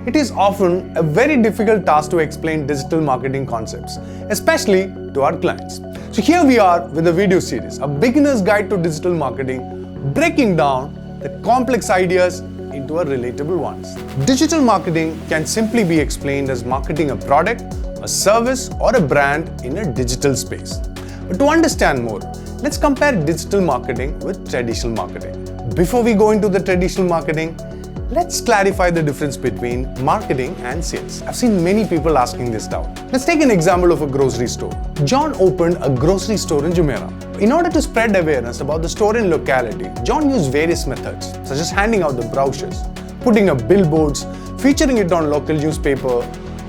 it is often a very difficult task to explain digital marketing concepts, especially to our clients. So here we are with a video series, a beginner's guide to digital marketing, breaking down the complex ideas into a relatable ones. Digital marketing can simply be explained as marketing a product, a service, or a brand in a digital space. But to understand more, let's compare digital marketing with traditional marketing. Before we go into the traditional marketing, let's clarify the difference between marketing and sales. I've seen many people asking this doubt. Let's take an example of a grocery store. John opened a grocery store in Jumeirah. In order to spread awareness about the store in locality, John used various methods, such as handing out the brochures, putting up billboards, featuring it on local newspaper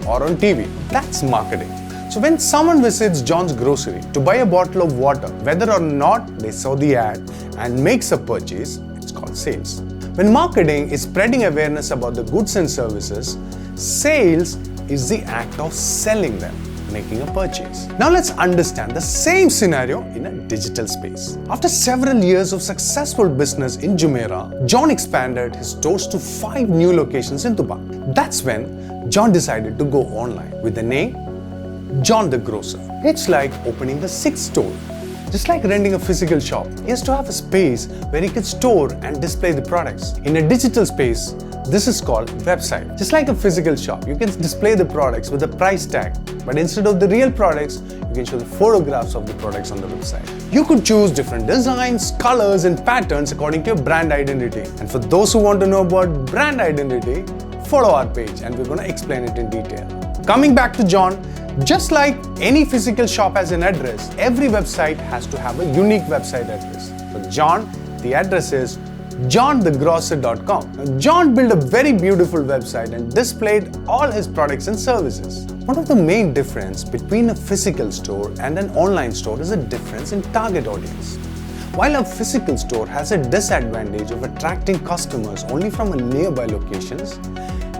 or on TV. That's marketing. So when someone visits John's grocery to buy a bottle of water, whether or not they saw the ad and makes a purchase, it's called sales. When marketing is spreading awareness about the goods and services, sales is the act of selling them, making a purchase. Now let's understand the same scenario in a digital space. After several years of successful business in Jumeirah, John expanded his stores to 5 new locations in Dubai. That's when John decided to go online with the name John the Grocer. It's like opening a 6th store. Just like renting a physical shop, he has to have a space where he can store and display the products. In a digital space, this is called website. Just like a physical shop, you can display the products with a price tag, but instead of the real products, you can show the photographs of the products on the website. You could choose different designs, colors, and patterns according to your brand identity. And for those who want to know about brand identity, follow our page and we're going to explain it in detail. Coming back to John, just like any physical shop has an address, every website has to have a unique website address. For John, the address is johnthegrocer.com. John built a very beautiful website and displayed all his products and services. One of the main difference between a physical store and an online store is a difference in target audience. While a physical store has a disadvantage of attracting customers only from nearby locations,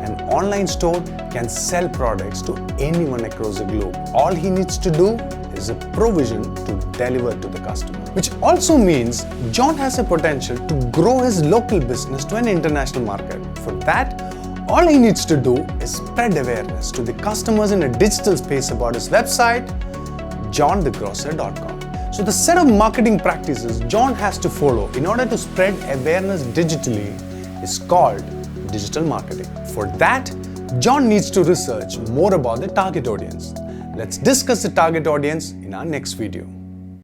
an online store can sell products to anyone across the globe. All he needs to do is a provision to deliver to the customer. Which also means John has a potential to grow his local business to an international market. For that, all he needs to do is spread awareness to the customers in a digital space about his website, johnthegrocer.com. So the set of marketing practices John has to follow in order to spread awareness digitally is called digital marketing. For that, John needs to research more about the target audience. Let's discuss the target audience in our next video.